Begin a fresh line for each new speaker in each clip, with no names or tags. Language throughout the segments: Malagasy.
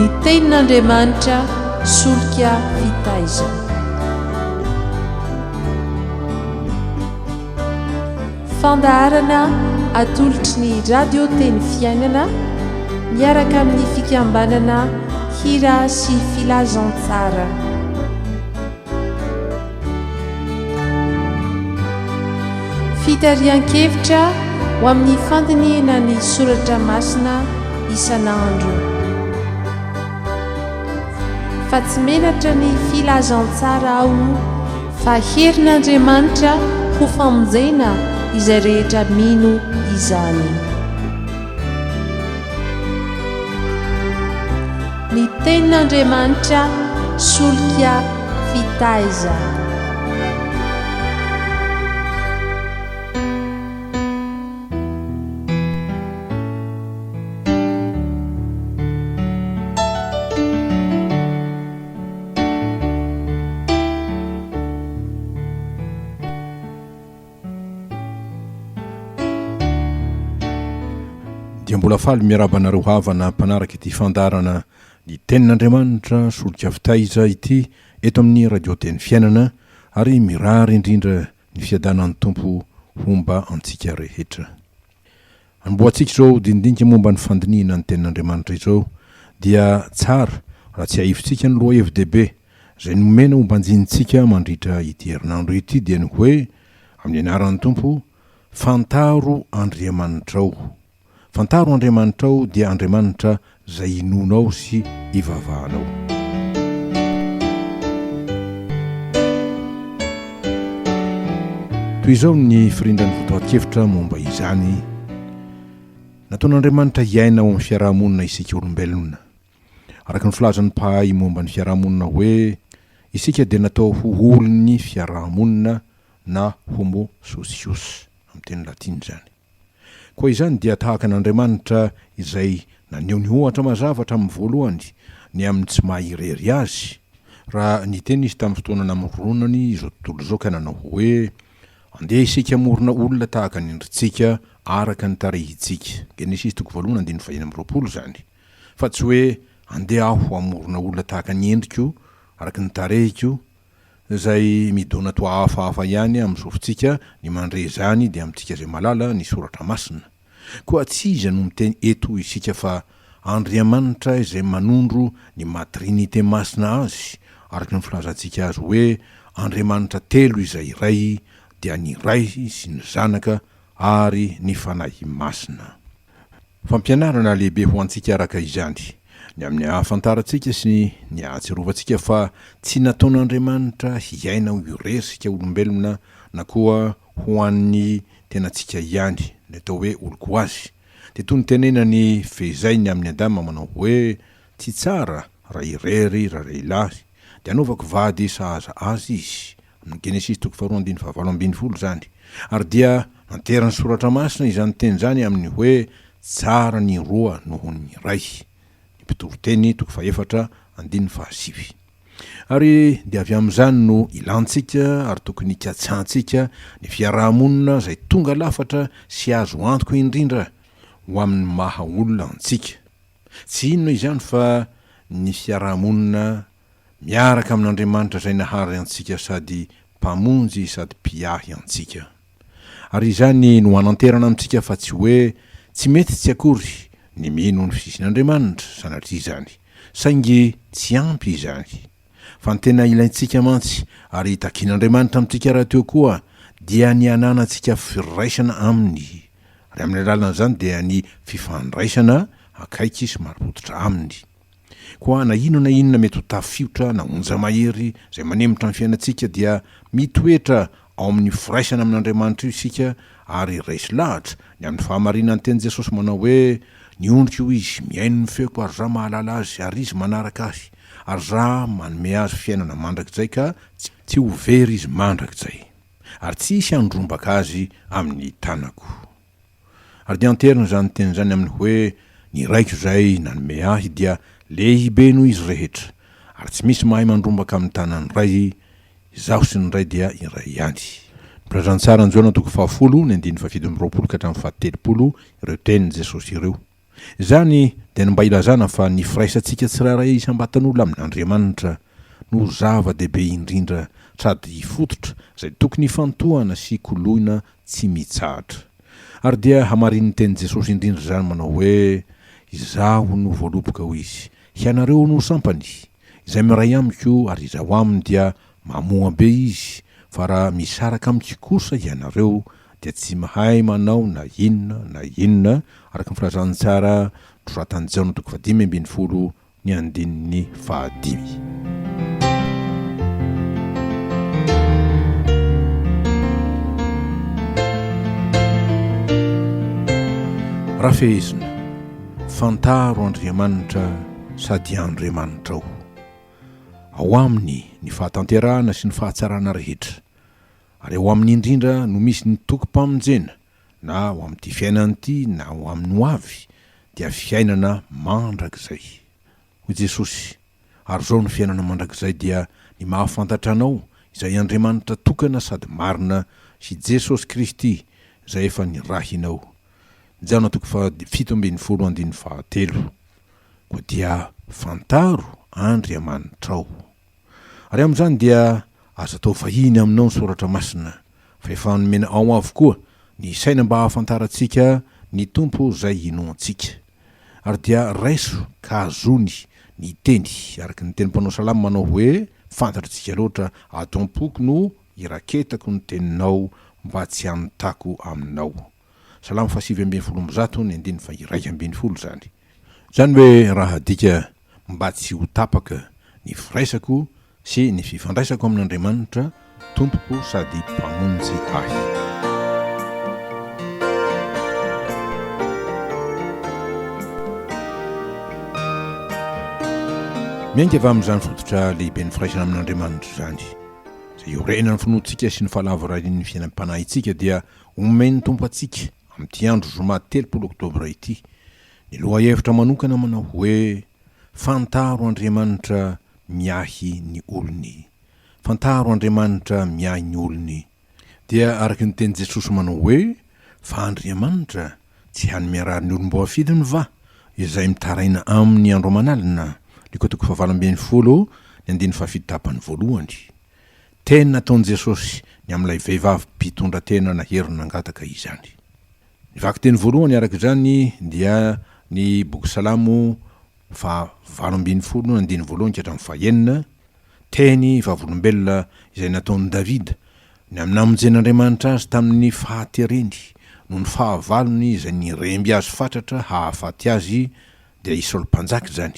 ny tenin'Andriamanitra solika fitaizana. Fandaharana atolotry ny radio teny fiainana miaraka amin'ny fikambanana hira sy filazantsara. Fitarian-kevitra ho amin'ny fandiniana ny soratra masina isan'andro. Fa tsy menatra ny filazantsara ao fa herin'Andriamanitra ho famonjena izay rehetra mino izany. Ny tenin'Andriamanitra solika fitaizana.
Dia mbola faly miarabanareo havana mpanaraka ity fandarana ny tenin'Andriamanitra solika fitaiza ity eto amin'ny radio teny fiainana, ary mirary indrindra ny fiadanan'ny tompo homba antsika rehetra. Amboantsika izao dindinika momba ny fandiniana ny tenin'Andriamanitra izao dia tsara raha tsy haivintsika ny loha FDB izay nomena hombanjinitsika mandritra ity herinandro ity dia ny hoe amin'ny anaran'ny tompo fantaro Andriamanitrao. Fantaro Andriamanitrao dia Andriamanitra izay inonao sy ivavahanao. Toy izao ny firindrany fotoan-kevitra momba izany. Nataon'Andriamanitra hiaina ao amin'ny fiarahamonina isika olombelona. Araka ny filazan'ny mpahay momba ny fiarahamonina hoe isika dia natao ho olon'ny fiarahamonina na homo socius amin'ny teny latina izany. Koa izany dia tahaka n'Andriamanitra izay naneho ny ohatra mazavatra amin'ny voalohany ny amin'ny tsy mahirery azy. Raha ny teny izy tamin'ny fotoana namoronany izao tontolo izao ka nanao hoe andeha isika morona olona tahaka ny endritsika araka ny tarehintsika. Genesis 1:25 zany. Fa tsy hoe andeha aho amorona olona tahaka ny endriko araka ny tarehiko izay midona toa hafahafa ihany amin'izao fotsika ny mandre zany dia amintsika izay malala ny soratra masina. Koa tsy izy no miteny eto isika fa Andriamanitra izay manondro ny matrinité masina azy, araka ny filazantsika azy hoe Andriamanitra telo izay iray dia ny Ray sy ny Zanaka ary ny Fanahy masina. Fampianarana lehibe ho antsika araka izany ny amin'ny ahafantarantsika sy ny ahatsiarovantsika fa tsy nataon'Andriamanitra hiaina ho iresika olombelona na koa ho an'ny tenantsika ihany, ny atao hoe oloko azy. Dia toy ny tenena ny fezainy amin'ny Adama manao hoe tsy tsara raha irery raha lehilahy dia anaovako vady sahaza azy izy, amin'ny Genesis 2:12 zany. Ary dia nanterany soratra masina izany teny zany amin'ny hoe tsara ny roa noho ny ray. Pitoroteny 4:7. Ary dia avy amin'izany no ilantsika ary tokony ikatsantsika ny fiarahamonina izay tonga lafatra sy azo antoka indrindra ho amin'ny maha olona antsika. Tsy inona izany fa ny fiarahamonina miaraka amin'Andriamanitra izay nahary antsika sady mpamonjy sady mpiahy antsika. Ary izany no hananterana amintsika fa tsy hoe tsy mety tsy akory ny mino ny fisisin'Andriamanitra sanatria izany, saingy tsy ampy izany. Fa ny tena ilaintsika mantsy ary takian'Andriamanitra amintsika raha teo koa dia ny ananantsika firaisana aminy. Ary amin'ny alalan'izany dia ny fifandraisana akaiky sy marim-pototra aminy. Koa na inona mety ho tafiotra na onja mahery izay manemotra ny fiainantsika dia mitoetra ao amin'ny firaisana amin'Andriamanitra io isika ary raisy lahatra ny amin'ny fahamarinan'ny teny Jesosy manao hoe ny ondrika io izy miaino ny feoko ary raha mahalala azy ary izy manaraka azy ary raha manome azy fiainana mandrakizay ka tsy ho very izy mandrakizay ary tsy isy andrombaka azy amin'ny tanako. Ary dia anterina izany teny izany amin'ny hoe ny raiko izay nanome ahy dia lehibe noho izy rehetra ary tsy misy mahay mandrombaka amin'ny tanany ray, izaho sy ny ray dia iray ihany. Pirazantsara ny Joana 10:7 ka hatramin'ny 7 ireo tenin' Jesosy ireo. Izany dia mba ilazana fa ny firaisantsika tsirairay isam-batan'olona amin'Andriamanitra no zava-dehibe indrindra sady fototra izay tokony hifantohana sy koloina tsy mitsahatra. Ary dia hamarin'ny teny Jesosy indrindra izany manao hoe izaho no voaloboka ho izy, ianareo no sampany, izay miray amiko ary izaho aminy dia mamoa be izy, fa raha misaraka amiko kosa ianareo dia tsy mahay manao na inona araka ny filazany tsara nosoratan'i Jaona 5:20 ny andininy 5. Raha fehezina, fantaro Andriamanitra sady Andriamanitra ao aminy ny fahatanterahana sy ny fahatsarana rehetra, ary ao amin'ny indrindra no misy ny tokom-pamonjena na ao amin'ity fiainana ity na ao amin'ny ho avy dia fiainana mandrakizay. Hoy Jesosy, ary zao ny fiainana mandrakizay dia ny mahafantatra anao izay Andriamanitra tokana sady marina sy Jesosy Kristy izay efa nirahinao. Jaona 7:7 koa dia fantaro Andriamanitra ao. Ary amin'izany dia azo atao vahiny aminao ny soratra masina, fa efa nomena ao avokoa ny saina mba hahafantarantsika ny tompo izay inoantsika. Ary dia raiso ka azony ny teny araka ny teny mpanao salama manao hoe fantatritsika loatra ato am-poko no iraketako ny teninao mba tsy hanotako aminao. Salama 7:20 ny andiny 120 zany. Zany hoe raha dika mba tsy ho tapaka ny firaisako sy ny fifandraisako amin'Andriamanitra tompoko sady mpamonjy ahy. Miainga avy amin'izany fototra lehibe ny firaisana amin'Andriamanitra zany, izay orena ny finoantsika sy ny fahalavarany fiainam-panahintsika dia omeny tompo atsika amin'ity andro zoma 3 oktobra ity. Ny loha hevitra manokana manao hoe fantaro Andriamanitra miahy ny olony. Fantaro Andriamanitra miahy ny olony. Dia araka ny teny Jesosy manao hoe fa Andriamanitra tsy hany miarary ny olom-bo afidiny va izay mitaraina amin'ny andro aman'alina. Liko 7:20 ny andiny 7:1. Tena nataon'i Jesosy ny amin'ilay vehivavy mpitondra tena na hery nangataka izany. Ny vaky-teny voalohany araka izany dia ny boky Salamo 5:20-1:9, teny vavolombelona izay nataon'i Davida ny namonjen'Andriamanitra azy tamin'ny fahatereny no ny fahavalony izay niremby azy fatratra hahafaty azy dia Isaolo mpanjaka zany.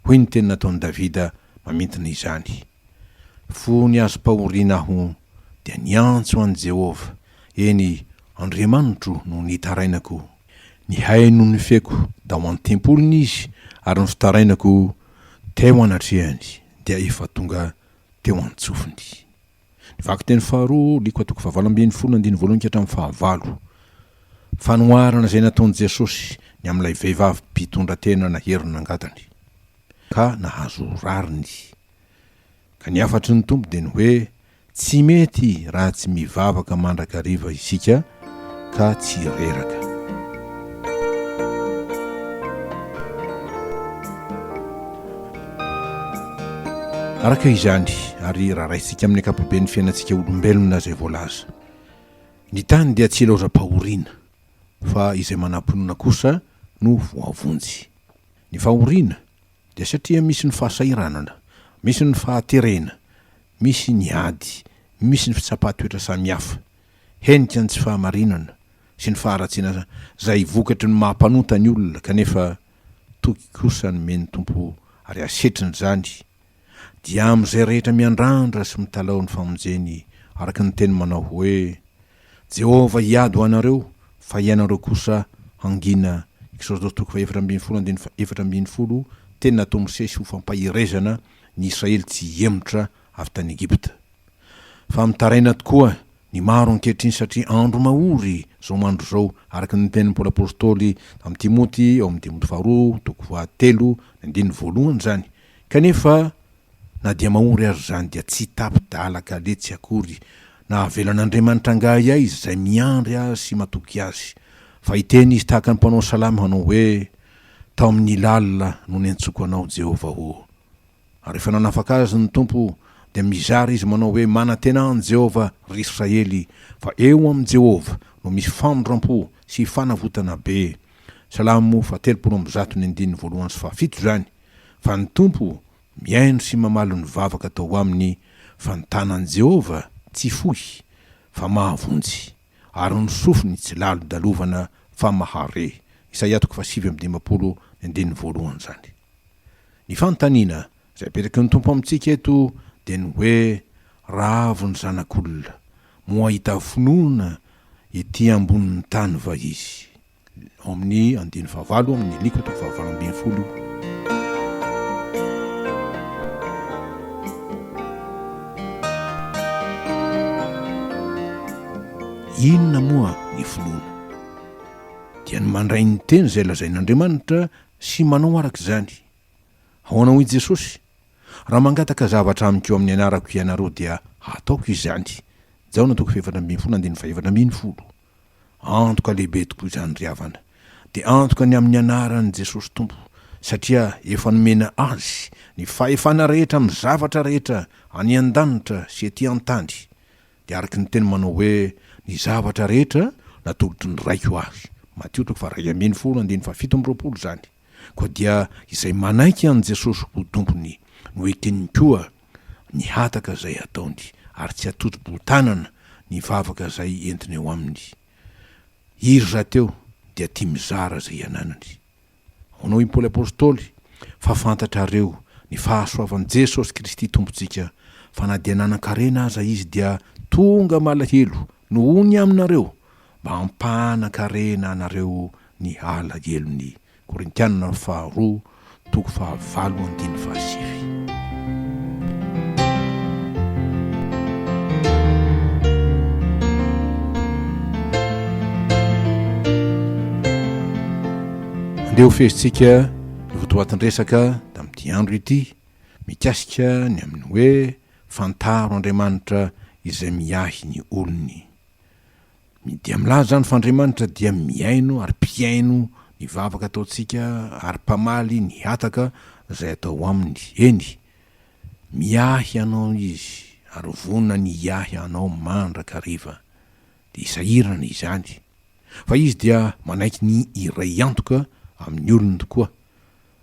Hoy ny teny nataon'i Davida mamintina izany: fony azo pahoriana aho dia niantso an'i Jehova, eny Andriamanitro no nitarainako. Ny haino ny feko da ho an-tempolony izy, ary ny fitarainako teo anatrehany dia efa tonga teo an-tsofiny. Ny vaky-teny faharoa, Liko 7:20-5. Fanoharana izay nataon'i Jesosy ny amin'ilay vehivavy mpitondra tena na hery nangatany ka nahazo rariny. Ka ny afatry ny tompo dia ny hoe tsy mety raha tsy mivavaka mandrakariva isika ka tsy reraka. Araka izany, ary raha raisitsika amin'ny akapobean'ny fiainantsika olombelona izay voalaza, ny tany dia tsy ilaozam-pahoriana, fa izay manam-pinoana kosa no voavonjy. Ny fahoriana dia satria misy ny fahasairanana, misy ny fahaterena, misy ny ady, misy ny fitsapahatoetra samihafa, henika ny tsy fahamarinana sy ny faharatsiana izay vokatry ny mahampanota ny olona, kanefa toky kosa ny men'ny tompo ary asetriny zany dia amin'izay rehetra miandrandra sy mitalao ny famonjeny, araka ny teny manao hoe Jehova hiady ho anareo fa ianareo kosa hangina. Exode 4:20 teny natao Mosesy ho fampahirezana ny Israely tsy hiemotra avy tany Egipta. Fa mitaraina tokoa ny maro ankehitriny satria andro mahory zao mandro zao, araka ny tenin'ny Paoly apôstôly amin'ny Timoty ao amin'ny Timoty 2:3 zany. Kanefa na dia mahory azy zany dia tsy tapidalaka le tsy akory na avelan'Andriamanitra angahy azy izay miandry azy sy matoky azy, fa iteny izy tahaka ny mpanao salamy hanao hoe tao amin'ny lalina no ny antsoko anao Jehova ho. Ary rehefa nanafaka azy ny tompo dia mizary izy manao hoe manantenany Jehova ry Israely fa eo amin'ny Jehova no misy famondram-po sy fanavotana be. Salamo 7:1-7 zany. Fa ny tompo miaino sy mamalo ny vavaka tao aminy, fa ny tanan'i Jehova tsy fohy fa mahavonjy, ary ny sofiny tsy lalo dalovana fa mahare. Isaia 7:20 zany. Ny fanontaniana izay apetraky ny tompo amintsika eto dia ny hoe raha avy ny zanak'olona moa hita finoana ety ambonin'ny tany va izy. Ao amin'ny 9 amin'ny liko 9:20. Inona moa ny finoana? Dia ny mandray ny teny izay lazain'Andriamanitra sy manao arak'izany. Ahoana hoy Jesosy? Raha mangataka zavatra amiko amin'ny anarako ianareo dia hataoko izany. Jaona 4:20. Antoka lehibe tokoa izany ry havana. Dia antoka ny amin'ny anaran'i Jesosy Tompo, satria efa nomena azy ny fahefana rehetra amin'ny zavatra rehetra any an-danitra sy ety an-tany. Dia araka ny teny manao hoe ny zavatra rehetra natolotry ny raiko azy. Mateo 2:17 zany. Koa dia izay manaiky an' Jesosy ho tompony no ekeny koa ny hataka izay ataony, ary tsy atoto-botanana ny vavaka izay entiny eo aminy. Iry rahateo dia tia mizara izay ananany. Honao i Paoly apôstôly, fa fantatrareo ny fahasoavan'i Jesosy Kristy tompontsika, fa na dia nanan-karena aza izy dia tonga malahelo nohony aminareo mba hampanan-karena anareo ny alahelony. Korintianina 2:5-7. Andeha ho fezintsika ny votoatin-dresaka tamin'ity andro ity, mikasika ny amin'ny hoe fantaro Andriamanitra izay miahy ny olony. Dia milaza zany fa Andriamanitra dia miaino ary mpiaino ny vavaka ataontsika ary mpamaly ny hataka izay atao aminy. Eny, miahy anao izy ary vonina ny iahy anao mandraka riva. Dia isahirana izany. Fa izy dia manaiky ny iray antoka amin'ny olony tokoa.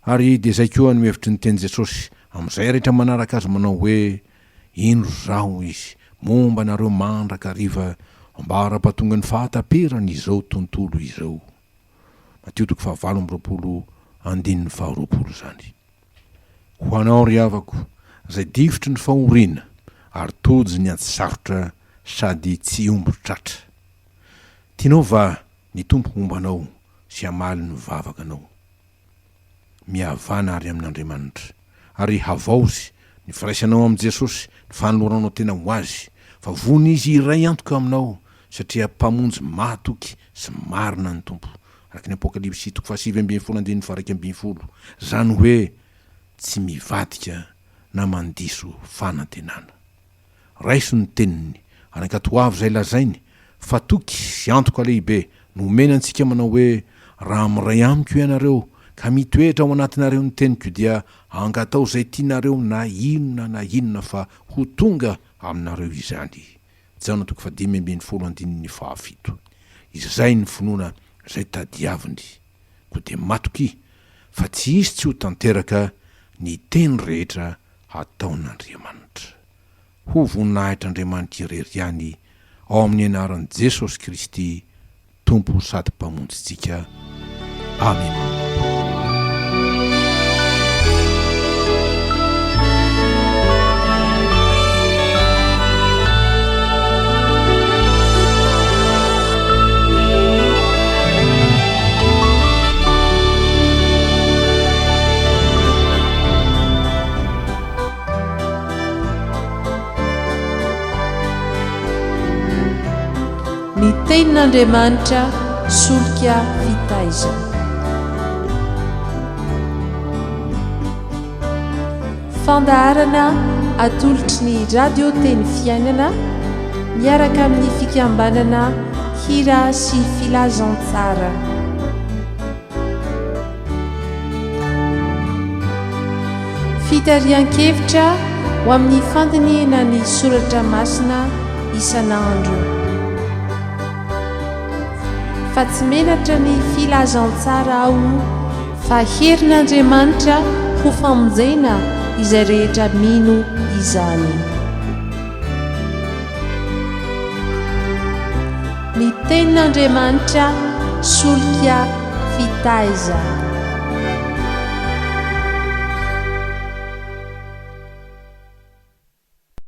Ary dia izay koa no hevitry ny teny Jesosy amin'izay rehetra manaraka azy manao hoe indro zaho izy momba nareo mandraka riva mba hara-pahatonga ny fahataperana izao tontolo izao. Mateo 5:20 zany. Ho anao ry havako izay difitry ny fahoriana ary tojo ny antsarotra sady tsy ombo tratra. Tianao va ny tompo ombanao sy hamaly ny vavakanao? Mihavana ary amin'Andriamanitra, ary havaozy ny firaisanao amin'i Jesosy, ny fanoloranao tena ho azy, fa vony izy iray antoka aminao, satria mpamonjy matoky sy marina ny tompo. Araka ny Apokalipsy 7:20-20. Zany hoe tsy mivadika na mandiso fanantenana. Raiso ny teniny, anakatoavy izay lazainy, fa toky sy antoka lehibe no omena antsika manao hoe raha miray amiko ianareo ka mitoetra ao anatinareo ny teniko dia angatao izay tianareo na inona fa ho tonga aminareo izany. Jaona 5:17. Izay ny finoana izay tadiaviny. Koa dia matoky fa tsy izy tsy ho tanteraka ny teny rehetra ataon'Andriamanitra. Ho voninahitran'Andriamanitra irery ihany ao amin'ny anaran'i Jesosy Kristy, Tompo sady mpamonjintsika. Amen.
Ny tenin'Andriamanitra solika fitaizana. Fandaharana atolotry ny radio teny fiainana miaraka amin'ny fikambanana hira sy filazantsara. fitarian-kevitra ho amin'ny fandiniana ny soratra masina isan'andro, fa tsy menatra ny filazantsara ao fa herin'Andriamanitra ho famonjena izay rehetra mino izany. Ny tenin'Andriamanitra solika fitaiza.